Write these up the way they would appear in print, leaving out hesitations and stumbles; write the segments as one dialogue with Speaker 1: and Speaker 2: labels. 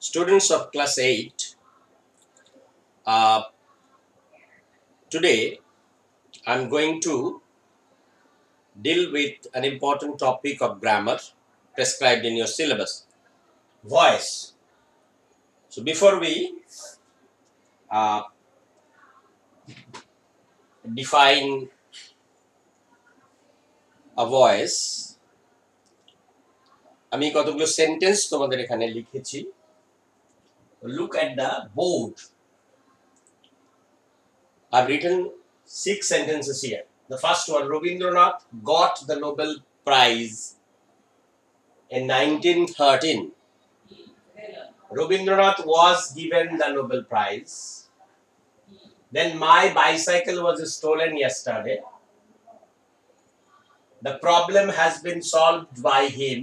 Speaker 1: Students of class 8, uh, today I'm going to deal with an important topic of grammar prescribed in your syllabus, voice. So before we uh, define a voice, আমি কতগুলো sentence তোমাদের এখানে লিখেছি. Look at the board. I've written 6 sentences here. The first one, Rabindranath got the Nobel Prize in 1913. Rabindranath was given the Nobel Prize. Then my bicycle was stolen yesterday. The problem has been solved by him.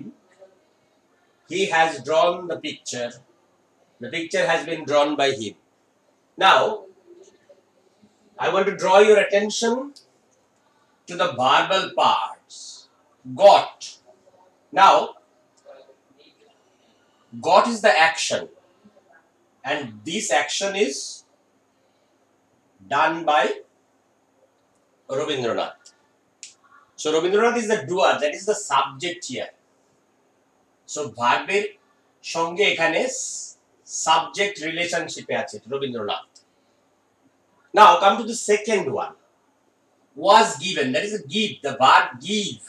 Speaker 1: He has drawn the picture. The picture has been drawn by him. Now, I want to draw your attention to the verbal parts. Got. Now, got is the action. And this action is done by Rabindranath. So Rabindranath is the doer, that is the subject here. So ভার্বের সঙ্গে এখানে subject relationship এ আছে Rabindranath. Now come to the second one. Was given, that is a give, the verb give.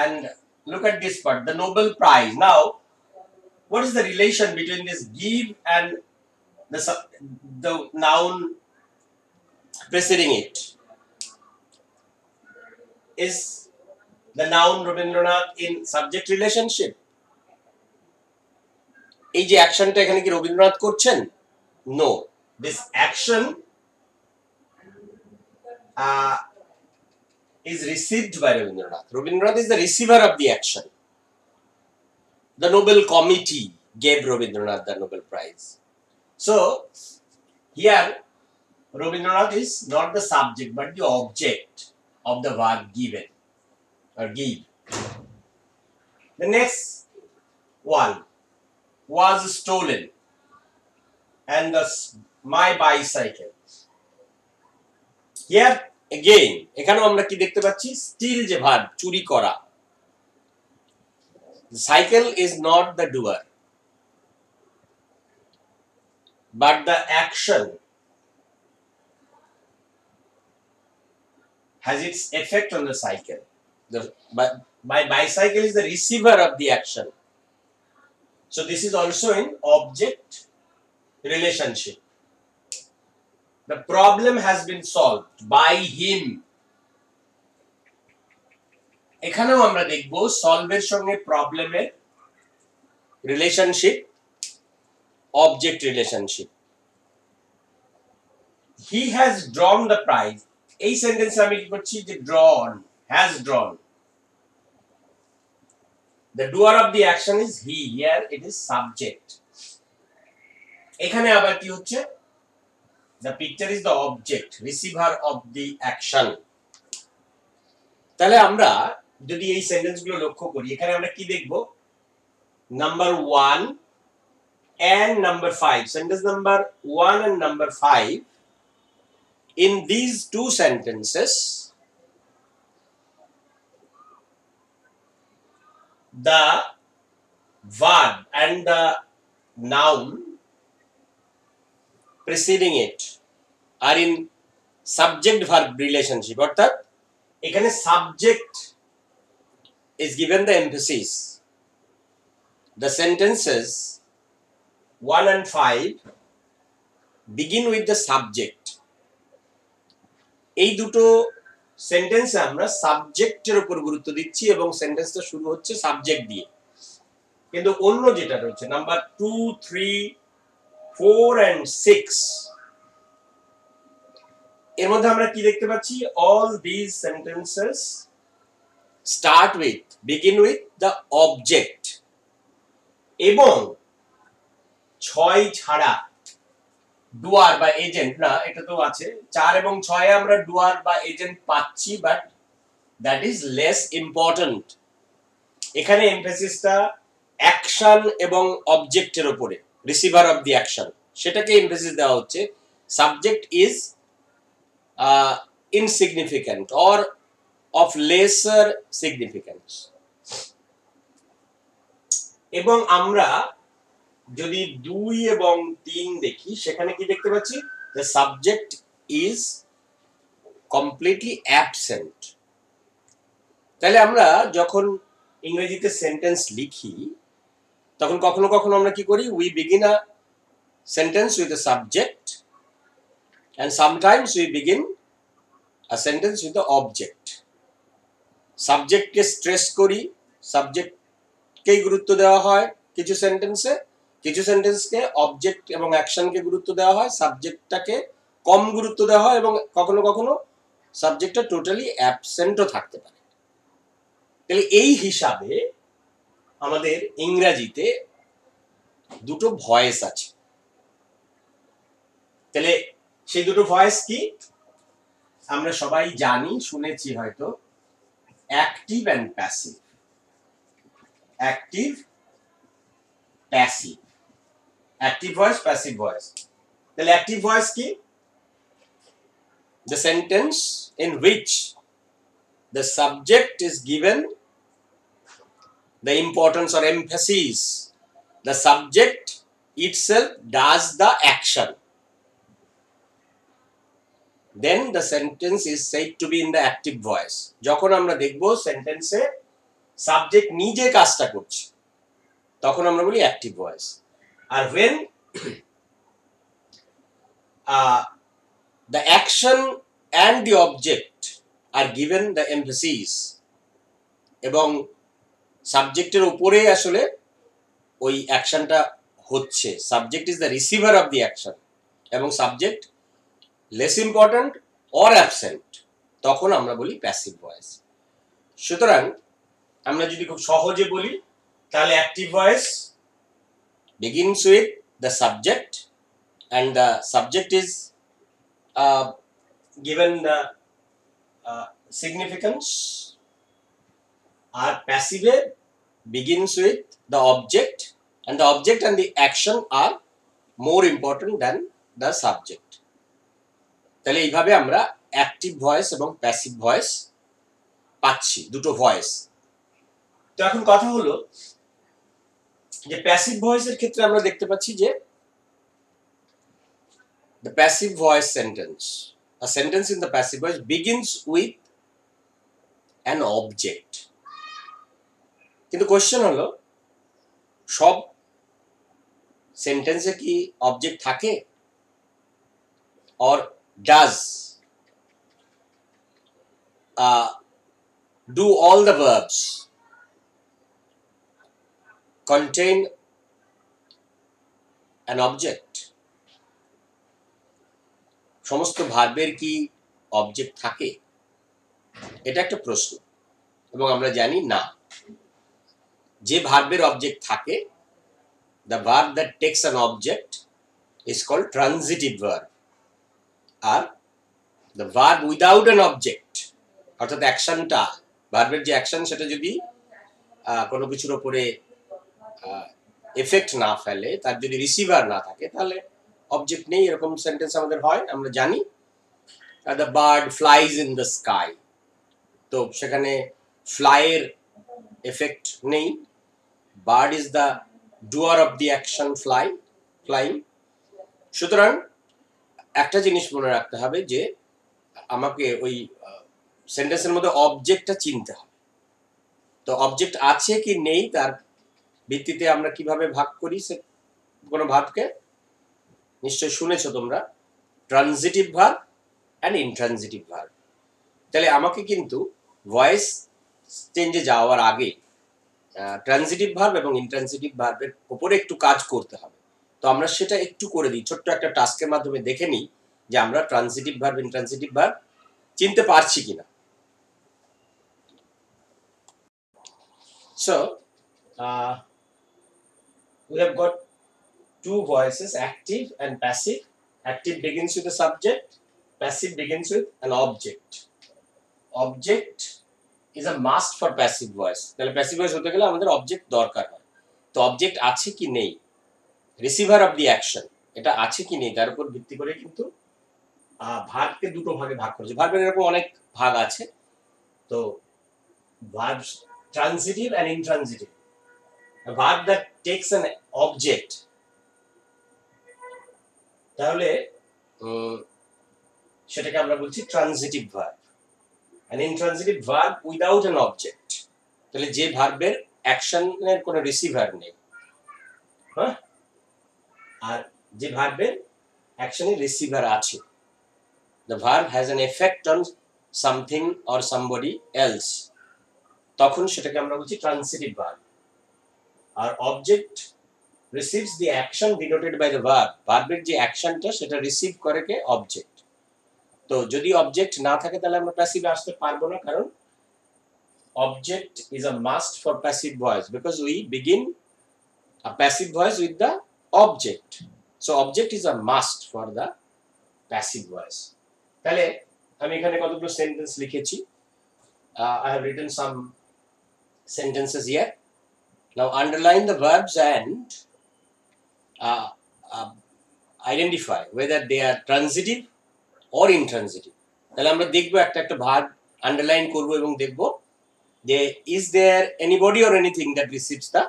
Speaker 1: And look at this part, the Nobel Prize. Now, what is the relation between this give and the noun preceding it? Is the noun Rabindranath in subject relationship? এই যে অ্যাকশনটা এখানে কি রবীন্দ্রনাথ করছেন? No, this action is received by Rabindranath. Rabindranath is the receiver of the action. The Nobel Committee gave Rabindranath the Nobel Prize. So here Rabindranath is not the subject but the object of the verb given or give. The next one, was stolen, and my bicycle. Here again, এখানেও আমরা কি দেখতে পাচ্ছি? Steal যে verb, চুরি করা. The cycle is not the doer, but the action has its effect on the cycle. My bicycle is the receiver of the action. So this is also in object relationship. The problem has been solved by him. এখানেও আমরা দেখব সলভের সঙ্গে প্রবলেমের relationship, object relationship. He has drawn the prize. এই সেন্টেন্সে আমি কি করছি যে drawn, has drawn. The doer of the action is he. Here it is subject. এখানে আবার কি হচ্ছে? The picture is the object, receiver of the action. তাহলে আমরা যদি এই সেন্টেন্সগুলো লক্ষ্য করি, এখানে আমরা কি দেখব? Number 1 and number 5. Sentence number 1 and number 5. In these two sentences, the verb and the noun preceding it are in subject verb relationship. অর্থাৎ এখানে subject is given the emphasis. The sentences 1 and 5 begin with the subject. এই দুটো সেন্টেন্সে আমরা সাবজেক্টের উপর গুরুত্ব দিচ্ছি এবং সেন্টেন্সটা শুরু হচ্ছে সাবজেক্ট দিয়ে। কিন্তু অন্য যেটা রয়েছে নাম্বার 2, 3, 4 and 6, এর মধ্যে আমরা কি দেখতে পাচ্ছি? All these sentences begin with the object. এবং 6 ছাড়া ডুয়ার বা এজেন্ট না, এটা তো আছে। 4 এবং 6 এ আমরা ডুয়ার বা এজেন্ট পাচ্ছি, but that is less important. এখানে এমফেসিসটা অ্যাকশন এবং অবজেক্টের উপরে, রিসিভার অফ দি অ্যাকশন, সেটাকে এমফেসিস দেওয়া হচ্ছে subject is insignificant or of lesser significance. এবং আমরা যদি 2 এবং 3 দেখি, সেখানে কি দেখতে পাচ্ছি, the subject is completely absent. তাহলে আমরা যখন ইংরেজিতে সেন্টেন্স লিখি, তখন কখনো কখনো আমরা কি করি, we begin a sentence with a subject and sometimes we begin a sentence with the object. সাবজেক্টকে স্ট্রেস করি, সাবজেক্টকেই গুরুত্ব দেওয়া হয় কিছু সেন্টেন্সে, কিছু সেন্টেন্সকে অবজেক্ট এবং অ্যাকশনকে গুরুত্ব দেওয়া হয়, সাবজেক্টটাকে কম গুরুত্ব দেওয়া হয়, এবং কখনো কখনো সাবজেক্টটা টোটালি অ্যাবসেন্টও থাকতে পারে। তাহলে এই হিসাবে আমাদের ইংরেজিতে দুটো ভয়েস আছে। তাহলে সেই দুটো ভয়েস কি আমরা সবাই জানি, শুনেছি হয়তো, active and passive. Active, passive, active voice, passive voice. তাহলে অ্যাক্টিভ ভয়েস কি? The sentence in which the subject is given the importance or emphasis, the subject itself does the action, then the sentence is said to be in the active voice. যখন আমরা দেখব সেন্টেন্সে subject নিজে কাজটা করছে, তখন আমরা বলি অ্যাক্টিভ ভয়েস। আর when the action and the object are given the emphasis, এবং সাবজেক্টের উপরে আসলে ওই অ্যাকশনটা হচ্ছে, subject is the receiver of the action, এবং subject less important or absent, তখন আমরা বলি প্যাসিভ ভয়েস। সুতরাং আমরা যদি খুব সহজে বলি, তাহলে active voice begins with the subject and the subject is given the significance, আর passive begins with the object and the object and the action are more important than the subject. তাহলে এইভাবে আমরা অ্যাক্টিভ ভয়েস এবং passive voice পাচ্ছি, দুটো voice. তো এখন কথা হলো যে প্যাসিভ ভয়েসের ক্ষেত্রে আমরা দেখতে পাচ্ছি যে the passive voice sentence, a sentence in the passive voice begins with an object. কিন্তু কোশ্চেন হলো, সব সেন্টেন্সে কি অবজেক্ট থাকে, or does do all the verbs contain an object? সমস্ত ভার্বের কি অবজেক্ট থাকে? এটা একটা প্রশ্ন, এবং আমরা জানি না। যে ভার্বের অবজেক্ট থাকে, the verb that takes an object is called transitive verb, R the verb without an object, অর্থাৎ অ্যাকশনটা, ভার্বের যে অ্যাকশন, সেটা যদি কোনো কিছুর উপরে এফেক্ট না ফেলে, তার যদি রিসিভার না থাকে, তাহলে অবজেক্ট নেই, এরকম সেন্টেন্স আমাদের হয়। আমরা জানি the bird flies in the sky, তো সেখানে ফ্লাইয়ের এফেক্ট নেই, bird is the doer of the action flying. সুতরাং একটা জিনিস মনে রাখতে হবে যে আমাকে ওই সেন্টেন্সের মধ্যে অবজেক্টটা চিনতে হবে। তো অবজেক্ট আছে কি নেই তার ভিত্তিতে আমরা কিভাবে ভাগ করি কোনো ভার্বকে, নিশ্চয় শুনেছো তোমরা, transitive verb and intransitive verb. তাহলে আমাকে কিন্তু ভয়েস চেঞ্জে যাওয়ার আগে ট্রানজিটিভ ভার্ব এবং ইনট্রানজিটিভ ভার্বের উপরে একটু কাজ করতে হবে। তো আমরা সেটা একটু করে দিই, ছোট্ট একটা টাস্কের মাধ্যমে দেখে নিই যে আমরা ট্রানজিটিভ ভার্ব, ইনট্রানজিটিভ ভার্ব চিনতে পারছি কিনা। So we have got two voices, active and passive. Active begins with a subject, passive begins with an object. Object is a must for passive voice. তাহলে passive voice হতে গেলে আমাদের object দরকার হয়। তো অবজেক্ট আছে কি নেই, রিসিভার অফ দি অ্যাকশন এটা আছে কি নেই তার উপর ভিত্তি করে কিন্তু ভার্বকে দুটো ভাগে ভাগ করেছে। ভার্বের এরকম অনেক ভাগ আছে। তো verb transitive and intransitive, a verb that takes an object, তাহলে সেটাকে আমরা বলছি transitive verb. an intransitive verb without an object, তাহলে যে ভার্বের অ্যাকশনের কোনো রিসিভার নেই, হ্যাঁ, আর যে ভার্বের অ্যাকশনের রিসিভার আছে, the verb has an effect on something or somebody else, তখন সেটাকে আমরা বলছি ট্রান্সিটিভ ভার্ব। আর object receives the action denoted by the verb, ভার্বের যে অ্যাকশনটা সেটা রিসিভ করে কে, অবজেক্ট। তো যদি অবজেক্ট না থাকে তাহলে আমরা প্যাসিভে আসতে পারবো না, কারণ object is a must for passive voice because we begin a passive voice with the object, so object is a must for the passive voice। তাহলে আমি এখানে কতগুলো সেন্টেন্স লিখেছি, I have written some sentences here. Now underline the verbs and identify whether they are transitive or intransitive। তাহলে আমরা দেখবো একটা একটা ভার্ব আন্ডারলাইন করব এবং দেখব যে is there anybody or anything that receives the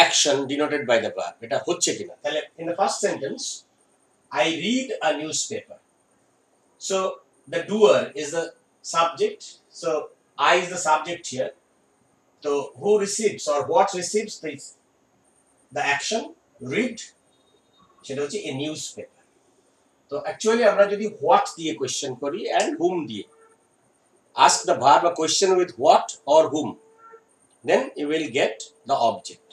Speaker 1: action denoted by the verb, এটা হচ্ছে কিনা। তাহলে in the first sentence I read a newspaper, so the doer is the subject, so I is the subject here, so who receives or what receives this the action read, সেটা হচ্ছে a newspaper। তো actually আমরা যদি what দিয়ে question করি and whom দিয়ে, ask the verb a question with what or whom, then you will get the object।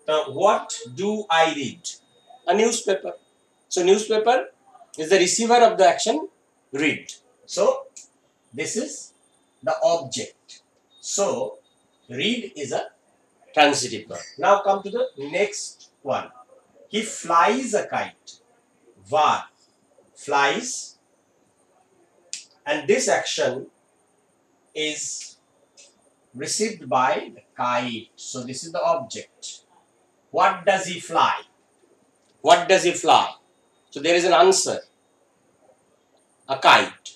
Speaker 1: Now what do I read? A newspaper, so newspaper is the receiver of the action read, so this is the object, so read is a transitive verb। Now come to the next one, he flies a kite, verb flies, and this action is received by the kite, so this is the object। What does he fly? What does he fly? So there is an answer, a kite।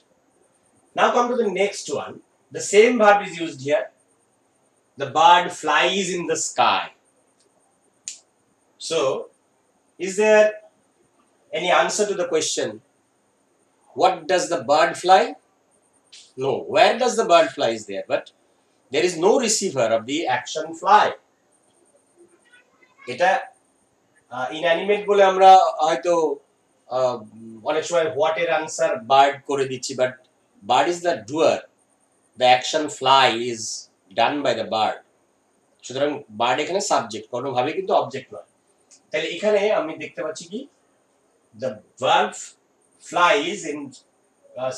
Speaker 1: Now come to the next one, the same verb is used here, the bird flies in the sky, so is there any answer to the question what does the bird fly? No, where does the bird fly is there, but there is no receiver of the action fly। এটা inanimate বলে আমরা হয়তো অনেক সময় what এর answer bird করে দিচ্ছি, but bird is the doer, the action fly is done by the bird, সুতরাং bird এখানে সাবজেক্ট, কোনোভাবে কিন্তু অবজেক্ট নয়। তাহলে এখানে আমি দেখতে পাচ্ছি কি the verb flies in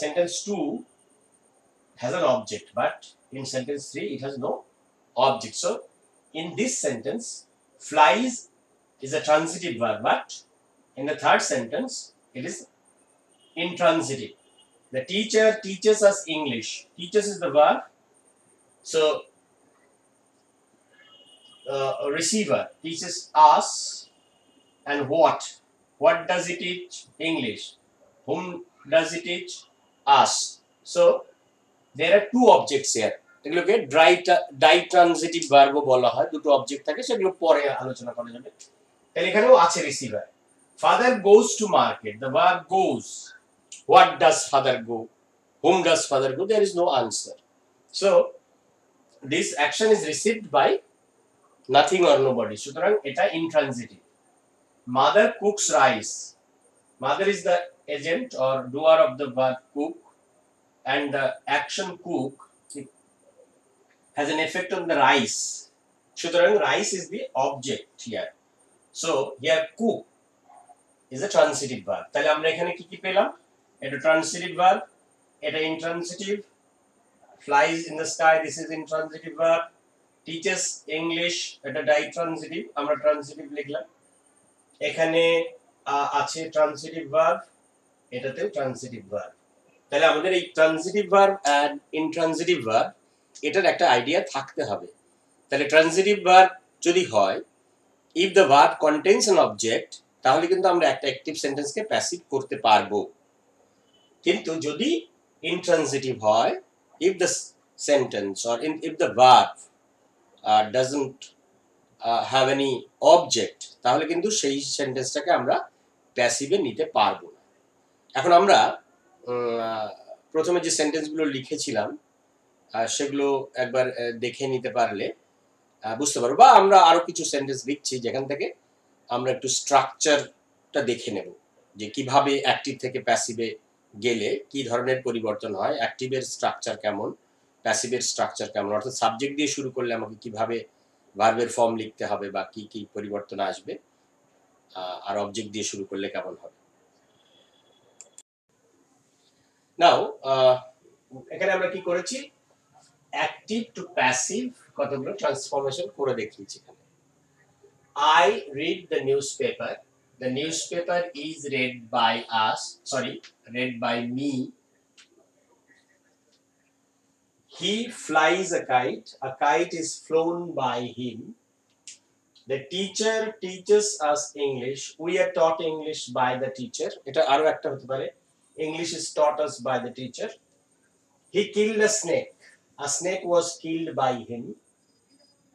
Speaker 1: sentence 2 has an object, but in sentence 3 it has no object, so in this sentence flies is a transitive verb, but in the third sentence it is intransitive। the teacher teaches us English, teaches is the verb, so receiver teaches us, and what does he teach? English, whom does he teach? Us, so there are two objects here, এগুলোকে ডাইট্রানজিটিভ verb বলা হয়, দুটো object থাকে, সেগুলো পরে আলোচনা করা যাবে। তাহলে এখানেও আছে receiver, father goes to market, the verb goes, what does father go, whom does father go, there is no answer, so this action is received by nothing or nobody, সুতরাং এটা intransitive। mother cooks rice, mother is the agent or doer of the verb cook, and the action cook has an effect on the rice, সুতরাং rice is the object here, so here cook is a transitive verb। তাহলে আমরা এখানে কি কি পেলাম, এটা transitive verb, এটা intransitive, flies in the sky, this is intransitive verb, teaches English, এটা ditransitive, আমরা transitive লিখলাম, এখানে আছে transitive verb, এটাতেও transitive verb। তাহলে আমাদের এই transitive verb and intransitive verb এটার একটা আইডিয়া থাকতে হবে। তাহলে ট্রানজিটিভ ভার্ব যদি হয় if the verb contains an object তাহলে কিন্তু আমরা একটা অ্যাক্টিভ সেন্টেন্সকে প্যাসিভ করতে পারবো। কিন্তু যদি intransitive হয়, if the sentence or if the verb doesn't have any object তাহলে কিন্তু সেই সেন্টেন্সটাকে আমরা প্যাসিভে নিতে পারবো না। এখন আমরা প্রথমে যে সেন্টেন্সগুলো লিখেছিলাম সেগুলো একবার দেখে নিতে পারলে বুঝতে পারবো, বা আমরা আরো কিছু সেন্টেন্স লিখছি যেখান থেকে আমরা একটু স্ট্রাকচারটা দেখে নেব যে কিভাবে অ্যাক্টিভ থেকে প্যাসিভে গেলে কি ধরনের পরিবর্তন হয়, অ্যাক্টিভের স্ট্রাকচার কেমন, প্যাসিভের স্ট্রাকচার কেমন, অর্থাৎ সাবজেক্ট দিয়ে শুরু করলে আমাকে কিভাবে ভার্বের ফর্ম লিখতে হবে বা কি কি পরিবর্তন আসবে, আর অবজেক্ট দিয়ে শুরু করলে কেমন হবে। নাও এখানে আমরা কি করেছি, অ্যাক্টিভ টু প্যাসিভ কতগুলো ট্রান্সফরমেশন করে দেখিয়েছি। এখানে I read the newspaper. The newspaper is read by us, read by me. He flies a kite. A kite is flown by him. The teacher teaches us English. We are taught English by the teacher. এটা আরো একটা হতে পারে, English is taught us by the teacher. He killed a snake. A snake was killed by him.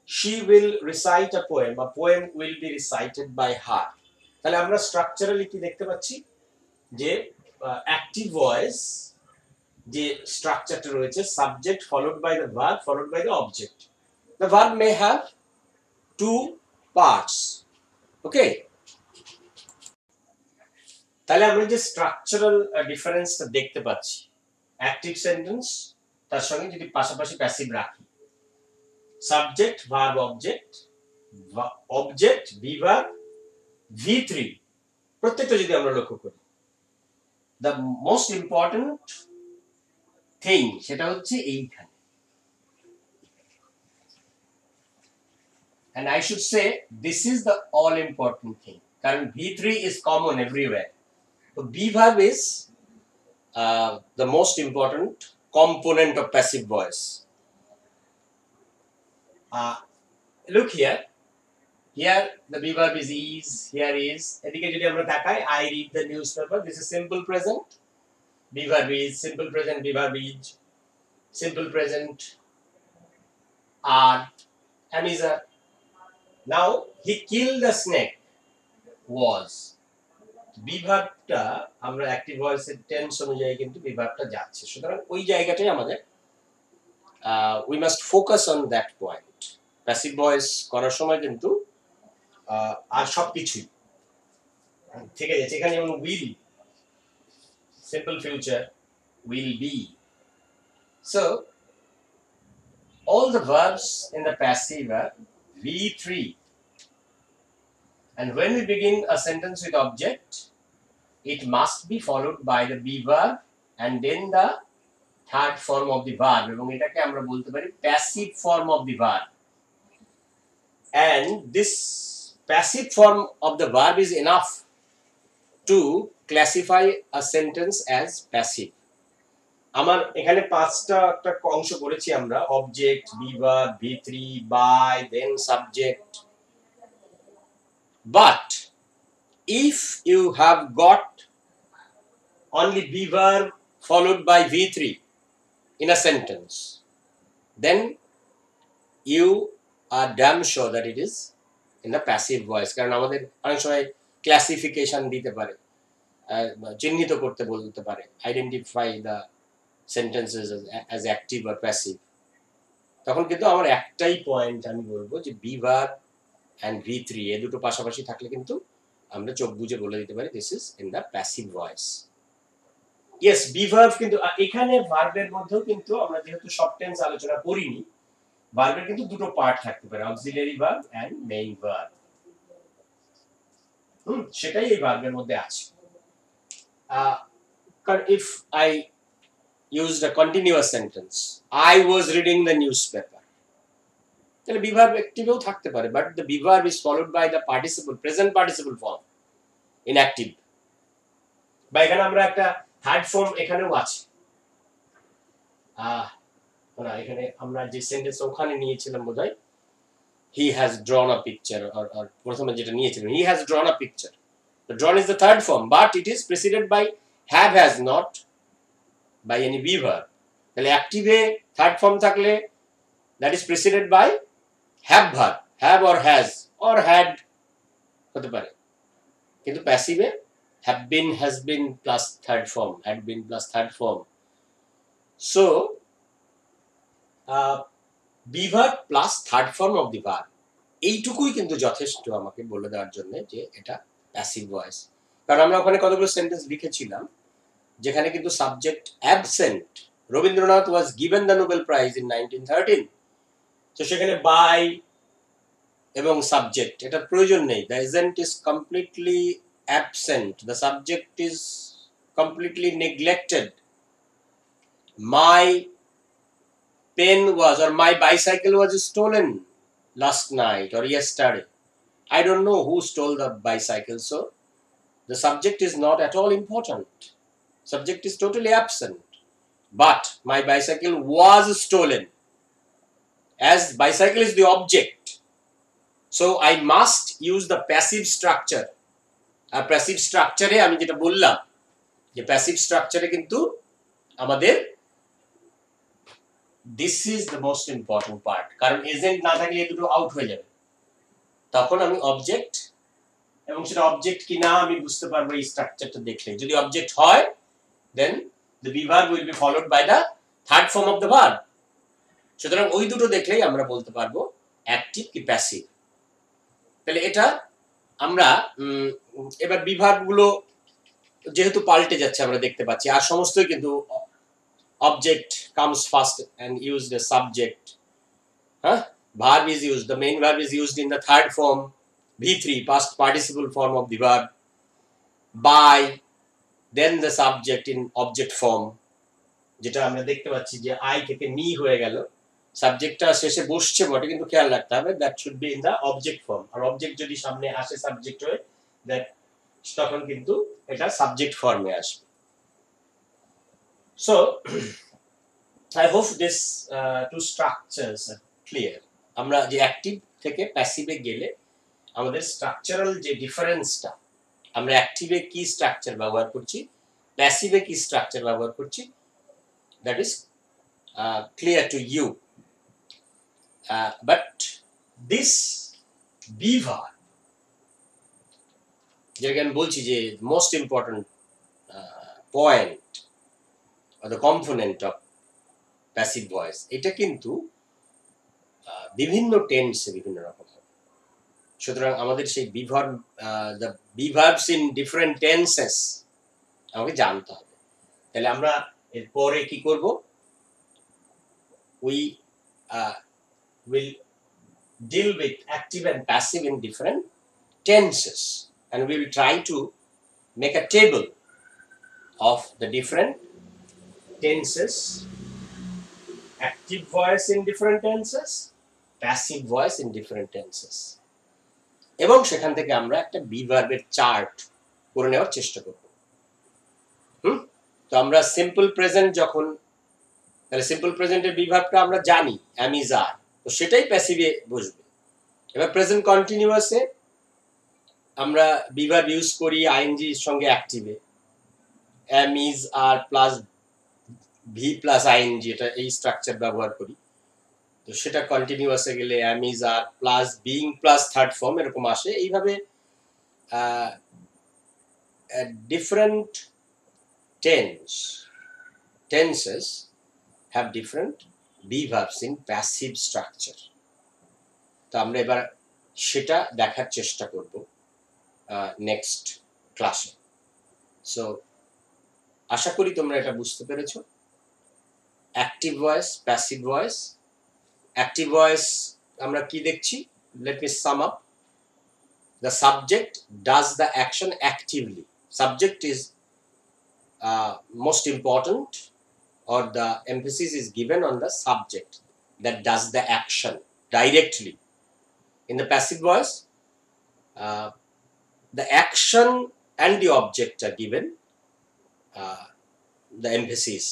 Speaker 1: She will recite a poem. A poem will be recited by her. তাহলে আমরা structurally কি দেখতে পাচ্ছি যে অ্যাক্টিভ ভয়েস যে স্ট্রাকচারটা রয়েছে, subject followed by the verb followed by the object. The verb may have two parts. Okay, তাহলে আমরা যে স্ট্রাকচারাল ডিফারেন্সটা দেখতে পাচ্ছি, অ্যাক্টিভ সেন্টেন্স তার সঙ্গে যদি পাশাপাশি প্যাসিভ রাখি, subject verb object, object be verb V3 প্রত্যেকটা যদি আমরা লক্ষ্য করি, দ্য মোস্ট ইম্পর্টেন্ট থিং সেটা হচ্ছে এইখানে, and I should say this is the all important thing কারণ V3 is common everywhere. So B verb is the most important component of passive voice. Look here. Here the B verb is, here is. এদিকে যদি আমরা তাকাই, I read the newspaper. This is simple present. B verb is, simple present, B verb is, simple present, are, am is a. Now he killed the snake was. B ভার্বটা আমরা active ভয়েসের tense অনুযায়ী কিন্তু B ভার্বটা যাচ্ছে, সুতরাং ওই জায়গাটাই আমাদের we must focus on that point. Passive voice করার সময় কিন্তু আর সবকিছুই ঠিক আছে। এখানে যেমন will, simple future, will be. So all the verbs in the passive are V3, and when we begin a sentence with object, it must be followed by the B verb and then the third form of the verb, এবং এটাকে আমরা বলতে পারি passive form of the verb, and this passive form of the verb is enough to classify a sentence as passive. আমার এখানে পাঁচটা একটা অংশ করেছি আমরা, object, be verb, V3, by, then subject. But if you have got only B verb followed by V3 in a sentence, then you are damn sure that it is in the passive voice. কারণ আমাদের অনেক সময় classification দিতে পারে, চিহ্নিত করতে বলতে পারে, identify the sentences as active or passive. তখন কিন্তু আমার একটাই পয়েন্ট আমি বলবো যে বি ভার্ব অ্যান্ড V3 এ দুটো পাশাপাশি থাকলে কিন্তু আমরা চোখ বুঝে বলে দিতে পারি this is in the passive voice. Yes, be verb কিন্তু এখানে ভার্বের মধ্যেও কিন্তু আমরা যেহেতু সব টেন্স আলোচনা করিনি, ভার্বের কিন্তু দুটো পার্ট থাকতে পারে, auxiliary verb and main verb. সেটাই এই ভার্বের মধ্যে আছে। if I used a continuous sentence, I was reading the newspaper, তাহলে বি ভার্ব অ্যাক্টিভেও থাকতে পারে, but the be verb is followed by the participle, present participle form in active. বা এখানে আমরা একটা থার্ড ফর্ম এখানেও আছে, এখানে আমরা যে সেন্টেন্স ওখানে নিয়েছিলাম বোধহয়, he has drawn a picture, or প্রথমে যেটা নিয়েছিলেন, he has drawn a picture. The drawn is the third form, but it is preceded by have, has, not by any be verb. তাহলে অ্যাক্টিভে থার্ড ফর্ম থাকলে that is preceded by have verb, have or has or had হতে পারে, কিন্তু প্যাসিভে have been, has been plus third form, had been plus third form. So be verb plus third form of the verb, এইটুকুই কিন্তু যথেষ্ট আমাকে বলে দেওয়ার জন্য যে এটা প্যাসিভ ভয়েস। কারণ আমরা ওখানে কতগুলো সেন্টেন্স লিখেছিলাম যেখানে কিন্তু subject absent. Rabindranath was given the Nobel prize in 1913, তো সেখানে বাই এবং সাবজেক্ট এটার প্রয়োজন নেই। The agent is completely absent, the subject is completely neglected. My pen was, or my bicycle was stolen last night or yesterday. I don't know who stole the bicycle, so the subject is not at all important. Subject is totally absent. But my bicycle was stolen. As bicycle is the object, so I must use the passive structure. আর passive structure এ আমি যেটা বললাম যে passive structure এ কিন্তু আমাদের this is the most important part, কারণ agent না থাকলে এই দুটো আউট হয়ে যাবে। তখন আমি অবজেক্ট, এবং সেটা অবজেক্ট কি না আমি বুঝতে পারবো এই স্ট্রাকচারটা দেখলে। যদি অবজেক্ট হয় then the be verb will be followed by the third form of the verb. সুতরাং ওই দুটো দেখলেই আমরা বলতে পারবো অ্যাক্টিভ কি প্যাসিভ। তাহলে এটা আমরা এবার be verb গুলো যেহেতু পাল্টে যাচ্ছে আমরা দেখতে পাচ্ছি, আর সমস্তই কিন্তু object comes first and used as subject. Verb is used, the main verb is used in the third form, VIII, past participle form of the verb. By, then the subject in object form, যেটা আমরা দেখতে পাচ্ছি যে I থেকে me হয়ে গেল, সাবজেক্টটা শেষে বসছে বটে কিন্তু খেয়াল রাখতে হবে that should be in the object form. আর অবজেক্ট যদি সামনে আসে সাবজেক্ট হয়ে, দ্যাট তখন কিন্তু এটা সাবজেক্ট ফর্মে আসবে। So I hope this two structures are clear. আমরা যে অ্যাক্টিভ থেকে প্যাসিভে গেলে আমাদের স্ট্রাকচারাল যে ডিফারেন্সটা, আমরা অ্যাক্টিভে কি স্ট্রাকচার ব্যবহার করছি, প্যাসিভে কি স্ট্রাকচার ব্যবহার করছি, that is clear to you. But this be verb, যেটাকে আমি বলছি যে most important point or the component of passive voice, এটা কিন্তু বিভিন্ন টেন্সে বিভিন্ন রকম হবে। সুতরাং আমাদের সেই the be verbs in different tenses আমাকে জানতে হবে। তাহলে আমরা এর পরে কি করব, we will deal with active and passive in different tenses, and we will try to make a table of the different tenses, active voice in different tenses, passive voice in different tenses, এবং সেখান থেকে আমরা একটা be verb এর chart করে নেওয়ার চেষ্টা করব। তো আমরা সিম্পল প্রেজেন্ট যখন, তাহলে সিম্পল প্রেজেন্টের be verbটা আমরা জানি am, is, are, তো সেটাই প্যাসিভে বসবে। এবার প্রেজেন্ট কন্টিনিউয়াসে আমরা be verb ইউজ করি ing এর সঙ্গে অ্যাক্টিভে, am, is, are plus V plus ing, এটা এই স্ট্রাকচার ব্যবহার করি। তো সেটা কন্টিনিউয়াসে গেলে am, is, are plus being plus third form এরকম আসে। এইভাবে different tenses have different be verbs in passive structure. তো আমরা এবার সেটা দেখার চেষ্টা করব নেক্সট ক্লাসে। সো আশা করি তোমরা এটা বুঝতে পেরেছো। Active voice, passive voice. Active voice আমরা কি দেখছি, let me sum up. The subject does the action actively. Subject is most important, or the emphasis is given on the subject that does the action directly. In the passive voice, the action and the object are given the emphasis,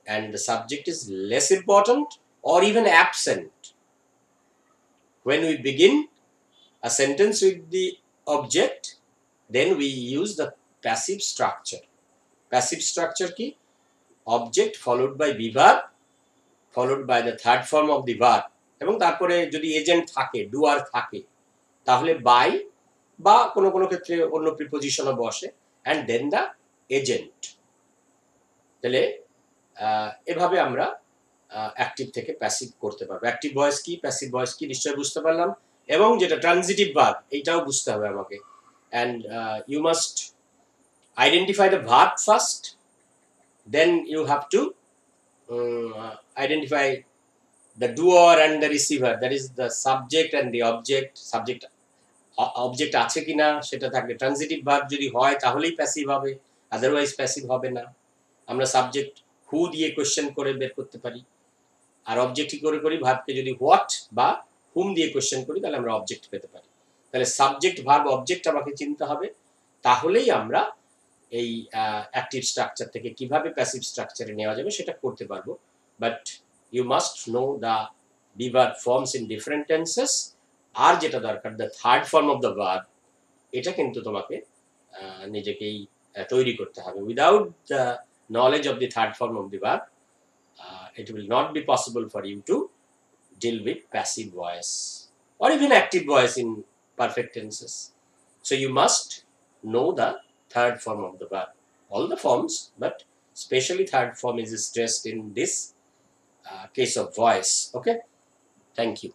Speaker 1: and the subject is less important or even absent. when we begin a sentence with the object, then we use the passive structure. Passive structure কি? Object followed by verb followed by the third form of the verb, এবং তারপরে যদি agent থাকে, ডুয়ার থাকে, তাহলে by বা কোনো কোনো ক্ষেত্রে অন্য প্রিপোজিশনও বসে, অ্যান্ড দেন দ্য এজেন্ট। তাহলে এভাবে আমরা অ্যাক্টিভ থেকে প্যাসিভ করতে পারবো। অ্যাক্টিভ ভয়েস কি, প্যাসিভ ভয়েস কি নিশ্চয়ই বুঝতে পারলাম, এবং যেটা ট্রানজিটিভ ভার্ব এইটাও বুঝতে হবে আমাকে। And you must identify the verb first, then you have to identify the doer and the receiver, that is the subject and the object. Object আছে কিনা সেটা থাকলে ট্রানজিটিভ ভার্ব যদি হয় তাহলেই প্যাসিভ হবে, আদারওয়াইজ প্যাসিভ হবে না। আমরা সাবজেক্ট হু দিয়ে কোয়েশ্চেন করে বের করতে পারি, আর অবজেক্ট কি করে করি, ভার্বকে যদি হোয়াট বা হুম দিয়ে কোয়েশ্চেন করি তাহলে আমরা অবজেক্ট পেতে পারি। তাহলে সাবজেক্ট ভার্ব অবজেক্ট আমাকে চিনতে হবে, তাহলেই আমরা এই অ্যাক্টিভ স্ট্রাকচার থেকে কিভাবে প্যাসিভ স্ট্রাকচারে নেওয়া যাবে সেটা করতে পারবো। But you must know the be verb forms in different tenses. আর যেটা দরকার, the third form of the verb, এটা কিন্তু তোমাকে নিজেকেই তৈরি করতে হবে। Without the knowledge of the third form of the verb, it will not be possible for you to deal with passive voice or even active voice in perfect tenses. So you must know the third form of the verb, all the forms, but especially third form is stressed in this case of voice. Okay, thank you.